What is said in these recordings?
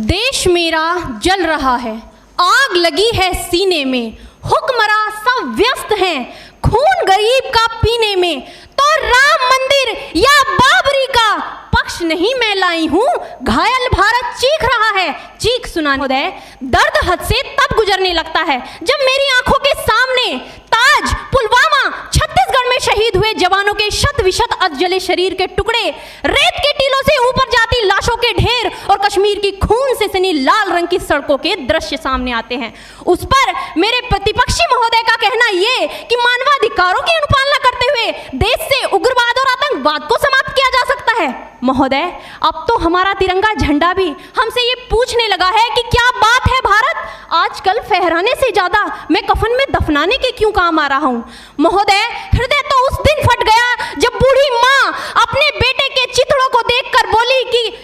देश मेरा जल रहा है, आग लगी है सीने में, हुक्मरां सब व्यस्त हैं खून गरीब का पीने में। तो राम मंदिर या बाबरी का पक्ष नहीं मैं लाई हूं, घायल भारत चीख रहा है। चीख सुनाने दर्द हद से तब गुजरने लगता है जब मेरी आंखों के सामने ताज, पुलवामा, छत्तीसगढ़ में शहीद हुए जवानों के शत विशत अधजले शरीर के टुकड़े, रेत के टीलों से ऊपर जाती लाशों के ढेर और कश्मीर की खून से सनी लाल रंग की सड़कों के दृश्य सामने आते हैं। उस पर मेरे प्रतिपक्षी महोदय का कहना ये कि मानवाधिकारों की अनुपालना करते हुए देश से उग्रवाद और आतंकवाद को समाप्त किया जा सकता है। महोदय, अब तो हमारा तिरंगा झंडा भी हमसे ये पूछने लगा है कि क्या बात है भारत, आजकल फहराने से ज्यादा मैं कफन में दफनाने के क्यों काम आ रहा हूं। महोदय, हृदय तो उस दिन फट गया जब बूढ़ी मां अपने बेटे के चिथड़ों को देखकर बोली कि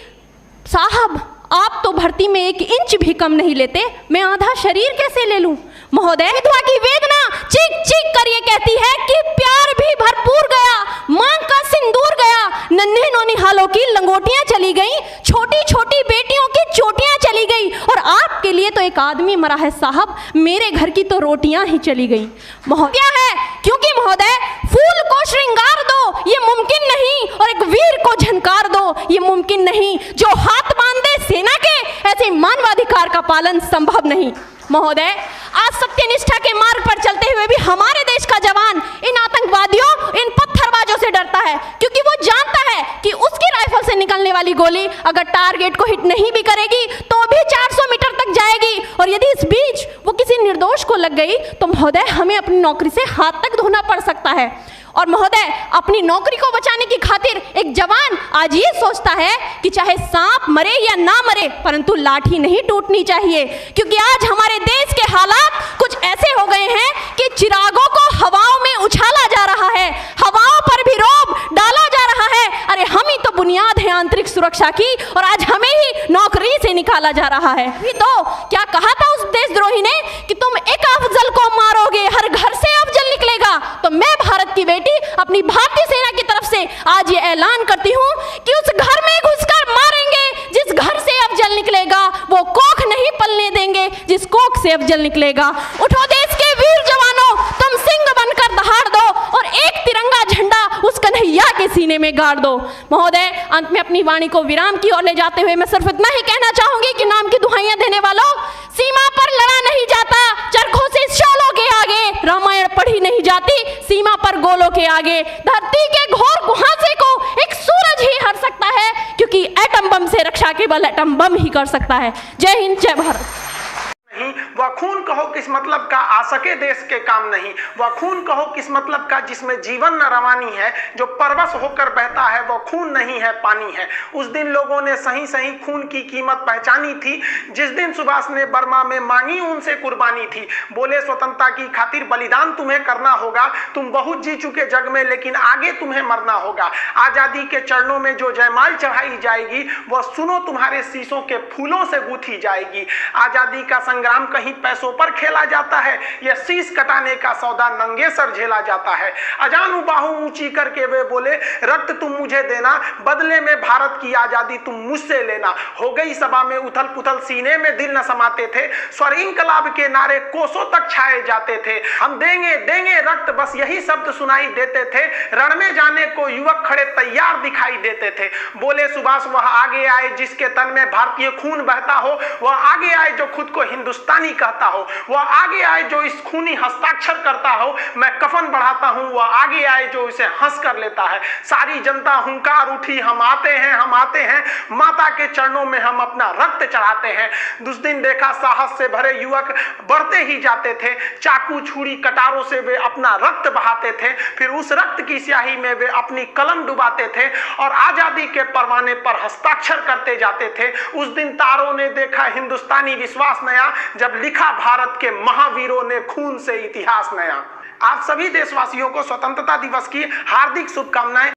साहब, आप तो भर्ती में 1 इंच भी कम नहीं लेते, मैं आधा शरीर कैसे ले लूं। महोदय, विधवा की वेदना चीख चीख कर ये कहती है कि प्यार भी भरपूर गया, मांग का सिंदूर गया, नन्हे नौनिहालों की लंगोटियां चली गई, छोटी छोटी बेटियों की चोटियां चली गई, और आपके लिए तो एक आदमी मरा है साहब, मेरे घर की तो रोटियां ही चली गई। क्या है, क्योंकि महोदय फूल को श्रृंगार दो ये मुमकिन नहीं, और एक वीर को झनकार दो ये मुमकिन नहीं, जो हाथ बांधे सेना के ऐसे मानवाधिकार का पालन संभव नहीं। महोदय, आज सत्यनिष्ठा के मार्ग पर चलते हुए भी हमारे देश का जवान इन आतंकवादियों, इन पत्थरबाजों से डरता है, क्योंकि वो जानता है कि उसकी राइफल से निकलने वाली गोली अगर टारगेट को हिट नहीं भी करेगी तो भी 400 मीटर तक जाएगी, और यदि इस बीच वो किसी निर्दोष को लग गई तो महोदय हमें अपनी नौकरी से हाथ तक धोना पड़ सकता है। और महोदय, अपनी नौकरी को बचाने की खातिर एक जवान आज ये सोचता है कि चाहे सांप मरे या ना मरे, परंतु लाठी नहीं टूटनी चाहिए, क्योंकि आज हमारे देश के हालात कुछ ऐसे हो गए हैं कि चिरागों को हवाओं में उछाला जा रहा है, हवाओं पर भी रोब डाला जा रहा है। अरे हम ही तो बुनियाद है आंतरिक सुरक्षा की, और आज हमें ही नौकरी से निकाला जा रहा है। तो क्या कहा था उस देशद्रोही ने कि तुम एक अफजल को मारोगे, हर घर से अफजल निकलेगा। तो मैं भारत की बेटी अपनी भारतीय सेना की तरफ से आज ये ऐलान करती हूँ कि उस घर में घुसकर मारेंगे जिस घर से अफजल निकलेगा, वो कोख नहीं पलने देंगे जिस कोख से अफजल निकलेगा। उठो देश के वीर जवानों, तुम सिंह बनकर दहाड़ दो और एक तिरंगा झंडा उस कन्हैया के सीने में गाड़ दो। महोदय, अंत में अपनी वाणी को विराम की ओर ले जाते हुए मैं सिर्फ इतना ही कहना चाहूंगी कि नाम की दुहाइयां देने वालों, सीमा पर लड़ा नहीं जाता चरखों से शोलों के आगे, रामायण पढ़ी नहीं जाती सीमा पर गोलों के आगे। धरती के घोर कुहासे को एक सूरज ही हर सकता है, क्योंकि एटम बम से रक्षा केवल एटम बम ही कर सकता है। जय हिंद, जय भारत। नहीं, वह खून कहो किस मतलब का आ सके देश के काम नहीं, वह खून कहो किस मतलब का जिसमें जीवन न रवानी है, जो परवश होकर बहता है वह खून नहीं है पानी है। उस दिन लोगों ने सही सही खून की कीमत पहचानी थी, जिस दिन सुभाष ने बर्मा में मांगी उनसे कुर्बानी थी। बोले स्वतंत्रता की खातिर बलिदान तुम्हें करना होगा, तुम बहुत जी चुके जग में लेकिन आगे तुम्हें मरना होगा। आजादी के चरणों में जो जयमाल चढ़ाई जाएगी वह सुनो तुम्हारे शीशों के फूलों से गूंथी जाएगी। आजादी का संग्राम कहीं पैसों पर खेला जाता है, यह शीश कटाने का सौदा नंगे सर झेला जाता है। अजानू बाहू ऊंची करके वे बोले रक्त तुम मुझे देना, बदले में भारत की आजादी तुम मुझसे लेना। हो गई सभा में उथल पुथल, सीने में दिल न समाते थे, स्वर इंकलाब के नारे कोसों तक छाए जाते थे। हम देंगे देंगे रक्त, बस यही शब्द सुनाई देते थे, रण में जाने को युवक खड़े तैयार दिखाई देते थे। बोले सुभाष वह आगे आए जिसके तन में भारतीय खून बहता हो, वह आगे आए जो खुद को हिंदुस्तानी कहता हो, वह आगे आए जो इस खूनी हस्ताक्षर करता हो, मैं कफन बढ़ाता हूं, वह आगे आए जो इसे हंस कर लेता है। सारी जनता हुंकार उठी, हम आते हैं, हम आते हैं, माता के चरणों में हम अपना रक्त चढ़ाते हैं। उस दिन देखा साहस से भरे युवक बढ़ते ही जाते थे, चाकू छुरी कटारों से वे अपना रक्त बहाते थे, फिर उस रक्त की स्याही में वे अपनी कलम डुबाते थे और आजादी के परवाने पर हस्ताक्षर करते जाते थे। उस दिन तारों ने देखा हिंदुस्तानी विश्वास नया, जब लिखा भारत के महावीरों ने खून से इतिहास नया। आप सभी देशवासियों को स्वतंत्रता दिवस की हार्दिक शुभकामनाएं।